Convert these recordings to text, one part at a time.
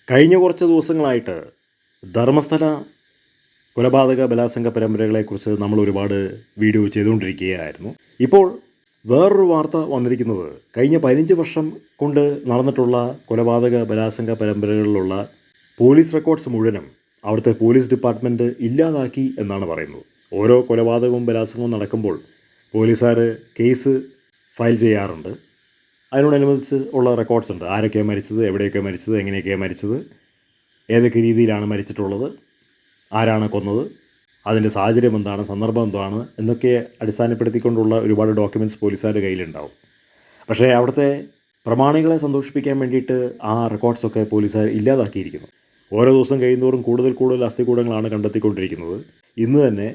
കഴിഞ്ഞ കുറച്ച് ദിവസങ്ങളായിട്ട് ധർമ്മസ്ഥല കൊലപാതക ബലാത്സംഗ പരമ്പരകളെക്കുറിച്ച് നമ്മൾ ഒരുപാട് വീഡിയോ ചെയ്തുകൊണ്ടിരിക്കുകയായിരുന്നു. ഇപ്പോൾ വേറൊരു വാർത്ത വന്നിരിക്കുന്നത് കഴിഞ്ഞ 15 വർഷം കൊണ്ട് നടന്നിട്ടുള്ള കൊലപാതക ബലാത്സംഗ പരമ്പരകളിലുള്ള പോലീസ് റെക്കോർഡ്സ് മുഴുവനും അവിടുത്തെ പോലീസ് ഡിപ്പാർട്ട്മെൻറ്റ് ഇല്ലാതാക്കി എന്നാണ് പറയുന്നത്. ഓരോ കൊലപാതകവും ബലാത്സംഗവും നടക്കുമ്പോൾ പോലീസുകാർ കേസ് ഫയൽ ചെയ്യാറുണ്ട്. അതിനോടനുബന്ധിച്ച് ഉള്ള റെക്കോർഡ്സ് ഉണ്ട്. ആരൊക്കെയാണ് മരിച്ചത്, എവിടെയൊക്കെയാണ് മരിച്ചത്, എങ്ങനെയൊക്കെയാണ് മരിച്ചത്, ഏതൊക്കെ രീതിയിലാണ് മരിച്ചിട്ടുള്ളത്, ആരാണ് കൊന്നത്, അതിൻ്റെ സാഹചര്യം എന്താണ്, സന്ദർഭം എന്താണ് എന്നൊക്കെ അടിസ്ഥാനപ്പെടുത്തിക്കൊണ്ടുള്ള ഒരുപാട് ഡോക്യുമെൻറ്റ്സ് പോലീസുകാരുടെ കയ്യിലുണ്ടാവും. പക്ഷേ അവിടുത്തെ പ്രമാണികളെ സന്തോഷിപ്പിക്കാൻ വേണ്ടിയിട്ട് ആ റെക്കോർഡ്സൊക്കെ പോലീസുകാർ ഇല്ലാതാക്കിയിരിക്കുന്നു. ഓരോ ദിവസം കഴിയുന്തോറും കൂടുതൽ അസ്ഥികൂടങ്ങളാണ് കണ്ടെത്തിക്കൊണ്ടിരിക്കുന്നത്. ഇന്ന് തന്നെ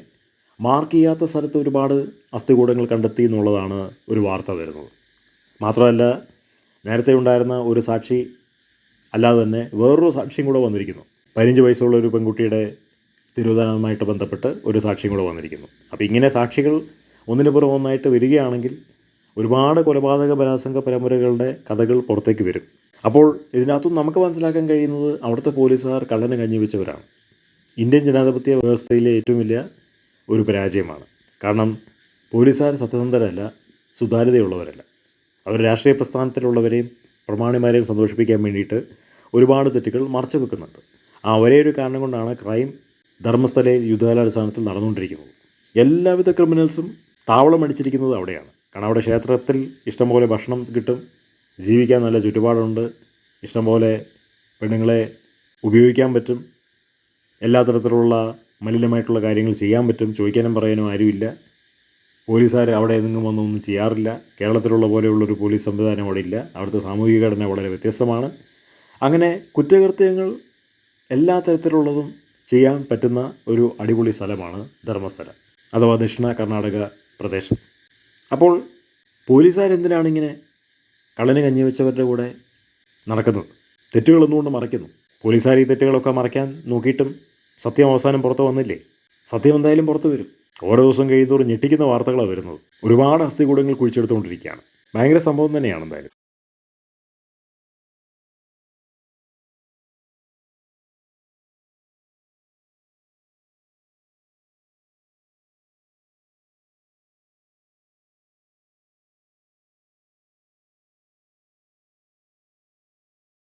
മാർക്ക് ചെയ്യാത്ത സ്ഥലത്ത് ഒരുപാട് അസ്ഥികൂടങ്ങൾ കണ്ടെത്തി എന്നുള്ളതാണ് ഒരു വാർത്ത വരുന്നത്. മാത്രമല്ല, നേരത്തെ ഉണ്ടായിരുന്ന ഒരു സാക്ഷി അല്ലാതെ തന്നെ വേറൊരു സാക്ഷിയും കൂടെ വന്നിരിക്കുന്നു. 15 വയസ്സുള്ള ഒരു പെൺകുട്ടിയുടെ തിരോധാനവുമായിട്ട് ബന്ധപ്പെട്ട് ഒരു സാക്ഷിയും കൂടെ വന്നിരിക്കുന്നു. അപ്പോൾ ഇങ്ങനെ സാക്ഷികൾ ഒന്നിനു പുറം ഒന്നായിട്ട് വരികയാണെങ്കിൽ ഒരുപാട് കൊലപാതക ബലാത്സംഗ പരമ്പരകളുടെ കഥകൾ പുറത്തേക്ക് വരും. അപ്പോൾ ഇതിനകത്തും നമുക്ക് മനസ്സിലാക്കാൻ കഴിയുന്നത് അവിടുത്തെ പോലീസുകാർ കള്ളന് കഞ്ഞി വെച്ചവരാണ്. ഇന്ത്യൻ ജനാധിപത്യ വ്യവസ്ഥയിലെ ഏറ്റവും വലിയ ഒരു പരാജയമാണ്. കാരണം പോലീസുകാർ സത്യസന്ധരല്ല, സുതാര്യതയുള്ളവരല്ല. അവർ രാഷ്ട്രീയ പ്രസ്ഥാനത്തിലുള്ളവരെയും പ്രമാണിമാരെയും സന്തോഷിപ്പിക്കാൻ വേണ്ടിയിട്ട് ഒരുപാട് തെറ്റുകൾ മറച്ചു വെക്കുന്നുണ്ട്. ആ ഒരേ ഒരു കാരണം കൊണ്ടാണ് ക്രൈം ധർമ്മസ്ഥലയിൽ യുദ്ധകാലാടിസ്ഥാനത്തിൽ നടന്നുകൊണ്ടിരിക്കുന്നത്. എല്ലാവിധ ക്രിമിനൽസും താവളമടിച്ചിരിക്കുന്നത് അവിടെയാണ്. കാരണം അവിടെ ക്ഷേത്രത്തിൽ ഇഷ്ടംപോലെ ഭക്ഷണം കിട്ടും, ജീവിക്കാൻ നല്ല ചുറ്റുപാടുണ്ട്, ഇഷ്ടംപോലെ പെണ്ണുങ്ങളെ ഉപയോഗിക്കാൻ പറ്റും, എല്ലാ തരത്തിലുള്ള മലിനമായിട്ടുള്ള കാര്യങ്ങൾ ചെയ്യാൻ പറ്റും, ചോദിക്കാനും പറയാനും ആരുമില്ല. പോലീസുകാർ അവിടെ എങ്ങും വന്നൊന്നും ചെയ്യാറില്ല. കേരളത്തിലുള്ള പോലെയുള്ളൊരു പോലീസ് സംവിധാനം അവിടെ ഇല്ല. അവിടുത്തെ സാമൂഹിക ഘടന വളരെ വ്യത്യസ്തമാണ്. അങ്ങനെ കുറ്റകൃത്യങ്ങൾ എല്ലാ തരത്തിലുള്ളതും ചെയ്യാൻ പറ്റുന്ന ഒരു അടിപൊളി സ്ഥലമാണ് ധർമ്മസ്ഥലം അഥവാ ദക്ഷിണ കർണാടക പ്രദേശം. അപ്പോൾ പോലീസുകാരെന്തിനാണ് ഇങ്ങനെ കള്ളന് കഞ്ഞി വെച്ചവരുടെ കൂടെ നടക്കുന്നത്? തെറ്റുകളൊന്നുകൊണ്ട് മറയ്ക്കുന്നു. പോലീസുകാർ ഈ തെറ്റുകളൊക്കെ മറയ്ക്കാൻ നോക്കിയിട്ടും സത്യം അവസാനം പുറത്ത് വന്നില്ലേ? സത്യം എന്തായാലും പുറത്ത് വരും. ഓരോ ദിവസം കഴിയുന്നതോറും ഞെട്ടിക്കുന്ന വാർത്തകളാണ് വരുന്നത്. ഒരുപാട് അസ്ഥികൂടങ്ങൾ കുഴിച്ചെടുത്തുകൊണ്ടിരിക്കുകയാണ്. ഭയങ്കര സംഭവം തന്നെയാണ് എന്തായാലും.